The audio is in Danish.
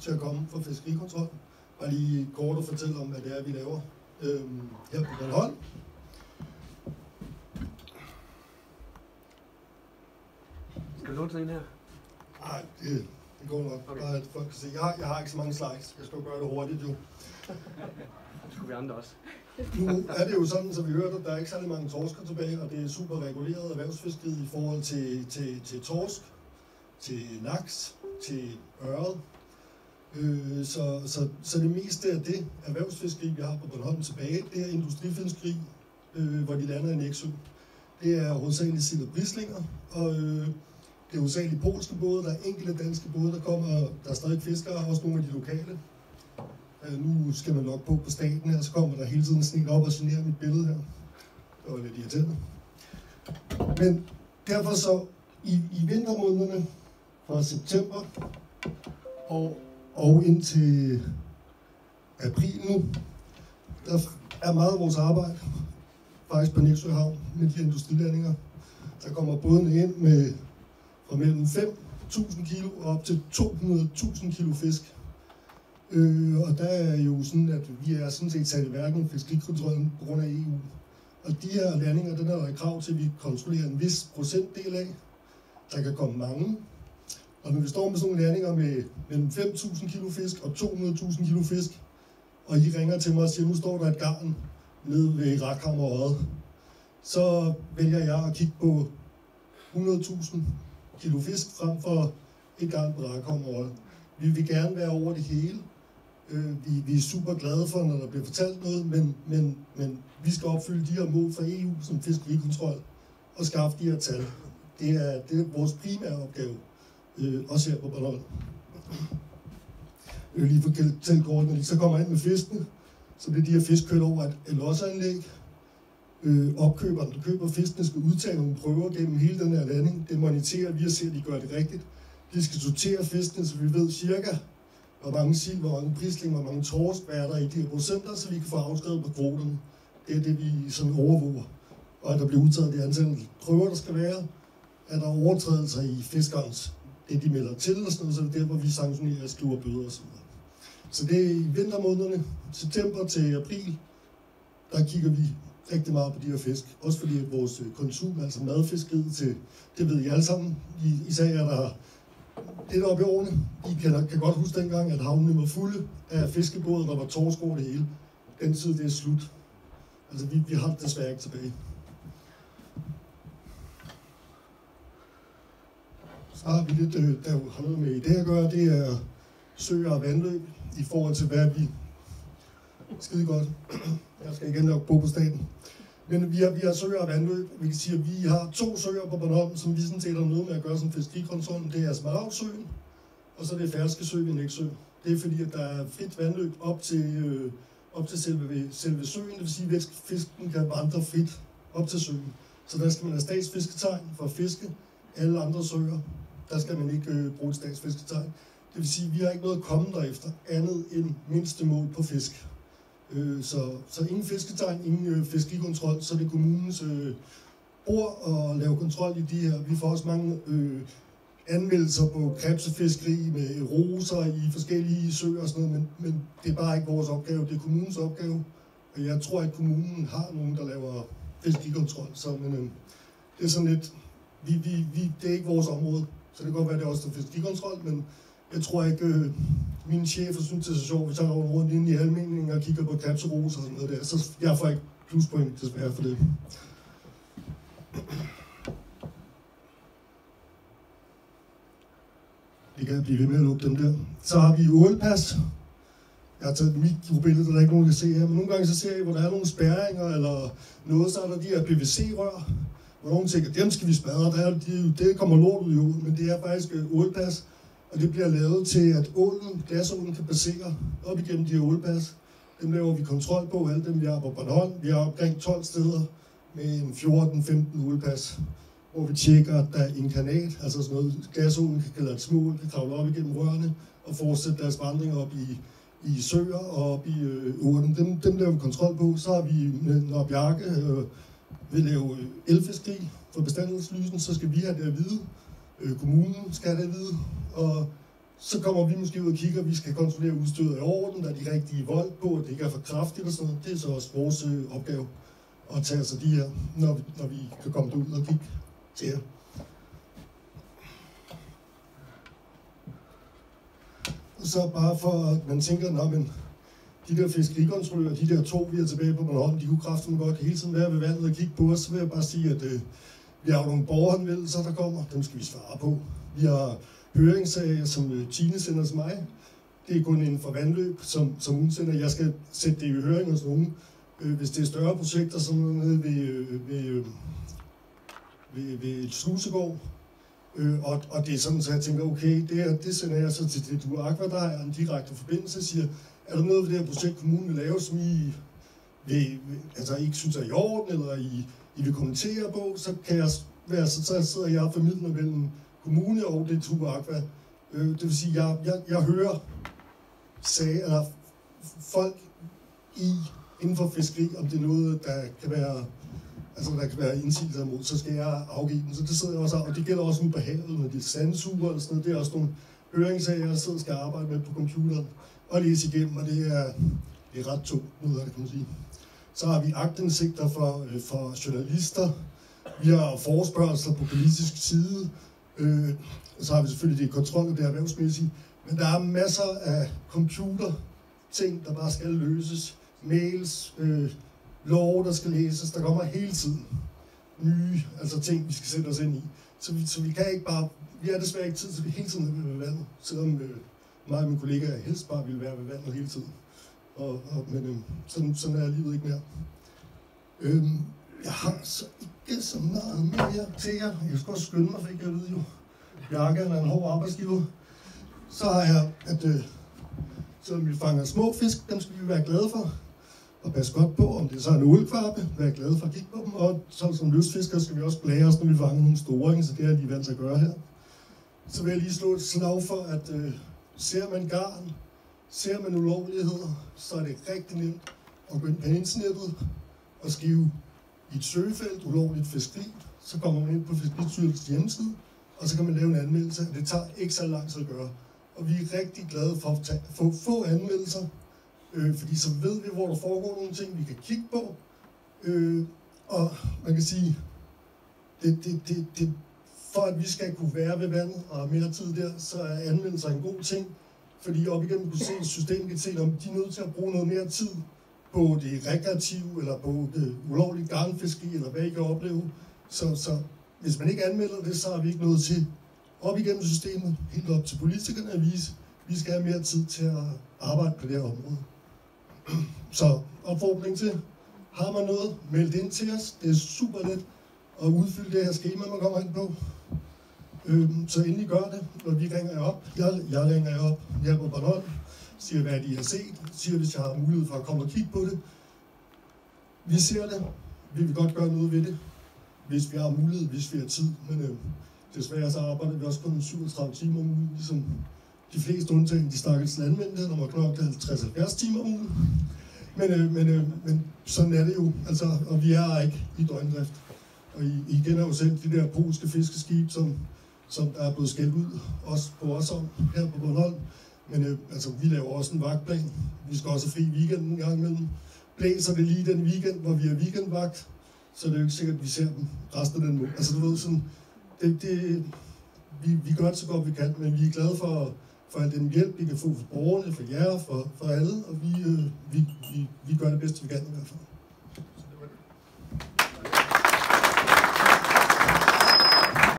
til at komme fra fiskerikontrol. Bare lige kort at fortælle om, hvad det er, vi laver her på Bornholm. Skal du låne sådan en her? Nej, det går nok. Okay. Bare at folk kan se. Jeg har ikke så mange slides. Jeg skal jo gøre det hurtigt, jo. Det skulle vi andre også. Nu er det jo sådan, så vi hørte, at der er ikke særlig mange torsker tilbage, og det er super reguleret erhvervsfiskeriet i forhold til torsk, til laks, til ørred. Så det meste af det erhvervsfiskeri, vi har på Bornholm tilbage, det er industrifiskeri, hvor de lander i Nexø. Det er hovedsageligt sild og brislinger, og det er hovedsageligt polske både, der er enkelte danske både, der kommer, der er stadig fiskere, også nogle af de lokale. Nu skal man logge på staten her, så kommer der hele tiden sådan en op og generer mit billede her. Det var lidt irriterende. Men derfor så, i vintermånederne fra september og indtil april nu, der er meget af vores arbejde faktisk på Nexø Havn med de industrilandinger. Der kommer bådene ind med fra mellem 5.000 kilo og op til 200.000 kilo fisk. Og der er jo sådan, at vi er sådan set sat i værken i fiskerikontrollen på grund af EU. Og de her landinger, den er der krav til, at vi kontrollerer en vis procentdel af. Der kan komme mange. Og når vi står med sådan nogle landinger med mellem 5.000 kilo fisk og 200.000 kilo fisk, og I ringer til mig og siger, nu står der et garn nede ved Rakhammerøjet, så vælger jeg at kigge på 100.000 kilo fisk frem for et garn på Rakhammerøjet. Vi vil gerne være over det hele. Vi er super glade for, når der bliver fortalt noget, men vi skal opfylde de her mål fra EU som fiskerikontrol og skaffe de her tal. Det er vores primære opgave, også her på Bornholm. Jeg vil lige fortælle kort, når de så kommer ind med fiskene, så bliver de her fisk kørt over et losseanlæg. Opkøberen, der køber fiskene, skal udtage nogle prøver gennem hele den her landing. Det moniterer vi og ser, at de gør det rigtigt. De skal sortere fiskene, så vi ved cirka, hvor mange sild, hvor mange brisling, hvor mange torsk, hvad er der i de her procenter, så vi kan få afskrevet på kvoterne. Det er det, vi sådan overvåger. Og at der bliver udtaget det antal prøver, der skal være, er der overtrædelser i fiskerens, det de melder til og sådan noget, så det er der, hvor vi sanktionerer og skriver bøder og sådan noget. Så det er i vintermånederne, september til april, der kigger vi rigtig meget på de her fisk. Også fordi at vores konsum, altså madfiskeriet til, det ved I alle sammen, især er der det oppe i årene. I kan godt huske dengang, at havnene var fulde af fiskebåde, der var torsk over det hele. Den tid, det er slut. Altså, vi har det desværre ikke tilbage. Så har vi lidt, der har noget med det at gøre. Det er søer og vandløb i forhold til, hvad vi... Skide godt. Jeg skal igen logge på staten. Men vi har søer og vandløb. Vi kan sige, at vi har 2 søer på Bornholm, som vi sådan set har noget med at gøre som fiskerikontrollen. Det er Smaragdsøen, og så er det Ferskesø ved Nexø. Det er fordi, at der er frit vandløb op til selve søen. Det vil sige, at fisken kan vandre frit op til søen. Så der skal man have statsfisketegn for at fiske. Alle andre søer, der skal man ikke bruge et statsfisketegn. Det vil sige, at vi har ikke noget at komme derefter, andet end mindstemål på fisk. Så ingen fisketegn, ingen fiskerikontrol, så det er kommunens bord at lave kontrol i de her. Vi får også mange anmeldelser på krebsefiskeri med roser i forskellige søer og sådan noget, men det er bare ikke vores opgave, det er kommunens opgave. Og jeg tror, at kommunen har nogen, der laver fiskerikontrol, så men, det er sådan lidt, det er ikke vores område, så det kan godt være, det er også en fiskerikontrol, men jeg tror ikke, mine chefer synes, det er så sjovt, hvis jeg går rundt inde i almenningen og kigger på krebseroser og sådan noget der, så jeg får ikke pluspoint desværre for det. Det kan blive ved med at lukke dem der. Så har vi ålpas. Jeg har taget et mikrobillede, der er ikke nogen, der kan se her, men nogle gange så ser I, hvor der er nogle spærringer eller noget, så er der de her PVC-rør, hvor nogen tænker, dem skal vi smadre, det kommer lort ud i ålen, men det er faktisk ålpas. Og det bliver lavet til, at glasålen kan passere op igennem de her ålpas. Dem laver vi kontrol på, alle dem vi har på Bornholm. Vi har omkring 12 steder med en 14-15 ålpas, hvor vi tjekker, at der er inkarnat, altså sådan noget. Glasålen kan lade små, kan kravle op igennem rørene og fortsætte deres vandring op i søer og op i ålen. Dem laver vi kontrol på. Så har vi, når Bjarke vil lave elfiskeri for bestandslysen, så skal vi have det at vide. Kommunen skal have det at vide, og Så kommer vi måske ud og kigger, vi skal kontrollere udstyret i orden, der er de rigtige vold på, at det ikke er for kraftigt og sådan noget. Det er så også vores opgave at tage os af de her, når vi kan komme derud og kigge til jer. Og så bare for, at man tænker, men de der fiskerikontrollører, de der 2, vi er tilbage på Bornholm, de kunne kraftigt godt hele tiden være ved vandet og kigge på os. Så vil jeg bare sige, at vi har jo nogle borgerhenvendelser, der kommer. Dem skal vi svare på. Vi har høringssager, som Tine sender til mig. Det er kun inden for vandløb, som hun sender. Jeg skal sætte det i høring hos nogen. Hvis det er større projekter, som nede ved et slusegård, og det er sådan, så jeg tænker, okay, det sender jeg så til det Aqua, der er en direkte forbindelse, og siger, er der noget ved det her projekt, kommunen vil lave, som I ikke synes er i orden, eller I vil kommentere på, så kan jeg være, så sidder jeg og formidler mellem kommune og det Aqua. Det vil sige, jeg hører eller folk inden for fiskeri, om det er noget, der kan være indsigelser imod, så skal jeg afgive den. Så det sidder jeg også af, og det gælder også ude på havet, når det er sandsuger eller sådan noget. Det er også nogle høringssager, jeg sidder og skal arbejde med på computeren og læse igennem, og det er ret tungt, noget af det, kan man sige. Så har vi aktindsigter for journalister, vi har forespørgsler på politisk side, så har vi selvfølgelig det kontrol og det erhvervsmæssige, men der er masser af computerting, der bare skal løses, mails, love, der skal læses, der kommer hele tiden nye ting, vi skal sætte os ind i. Så vi kan ikke bare, vi har desværre ikke tid til hele tiden at være ved vandet, selvom mig og mine kollegaer helst bare ville være ved vandet hele tiden. Men sådan er livet ikke mere. Jeg har så ikke så meget mere til jer. Jeg skal også skynde mig, for ikke at vide jo. Bjarke er en hård arbejdsgiver. Så har jeg, at selvom vi fanger små fisk, dem skal vi være glade for. Og passe godt på, om det så er en ålkvarpe, være glade for at kigge på dem. Og så som lystfiskere skal vi også blære os, når vi fanger nogle store, så det er de vant til at gøre her. Så vil jeg lige slå et slag for, at ser man garn, ser man ulovligheder, så er det rigtig nemt at gå ind på internettet og skrive i et søgefelt ulovligt fiskeri. Så kommer man ind på Fiskeristyrelsens hjemmeside, og så kan man lave en anmeldelse. Det tager ikke så lang tid at gøre. Og vi er rigtig glade for at få anmeldelser, fordi så ved vi, hvor der foregår nogle ting, vi kan kigge på. Og man kan sige, for at vi skal kunne være ved vandet og have mere tid der, så er anmeldelser en god ting. Fordi op igennem systemet kan se, om de er nødt til at bruge noget mere tid på det rekreative, eller på det ulovlige garnfiskeri, eller hvad I kan opleve. Så hvis man ikke anmelder det, så har vi ikke noget til op igennem systemet, helt op til politikerne at vise, vi skal have mere tid til at arbejde på det her område. Så opfordring til, har man noget, meld ind til os. Det er super let at udfylde det her skema, man kommer ind på. Så endelig gør det, når vi ringer jer op. Jeg ringer jer op, jeg på Bornholm, siger hvad de har set, siger hvis jeg har mulighed for at komme og kigge på det. Vi ser det, vi vil godt gøre noget ved det, hvis vi har mulighed, hvis vi har tid. Men desværre så arbejder vi også kun 37 timer om ugen, ligesom de fleste undtagen, de stakkels landmænd, der må knokle 50-70 timer om ugen. Men sådan er det jo, og vi er ikke i døgndrift. Og I kender jo selv de der polske fiskeskib, som der er blevet skældt ud, også på os om her på Bornholm. Men vi laver også en vagtplan. Vi skal også fri weekenden en gang imellem. Blæser det lige den weekend, hvor vi er weekendvagt, så det er jo ikke sikkert, at vi ser dem resten af den måde. Du ved sådan, vi gør det så godt vi kan, men vi er glade for al den hjælp, vi kan få for borgerne, for jer, for alle, og vi gør det bedste, vi kan i hvert fald.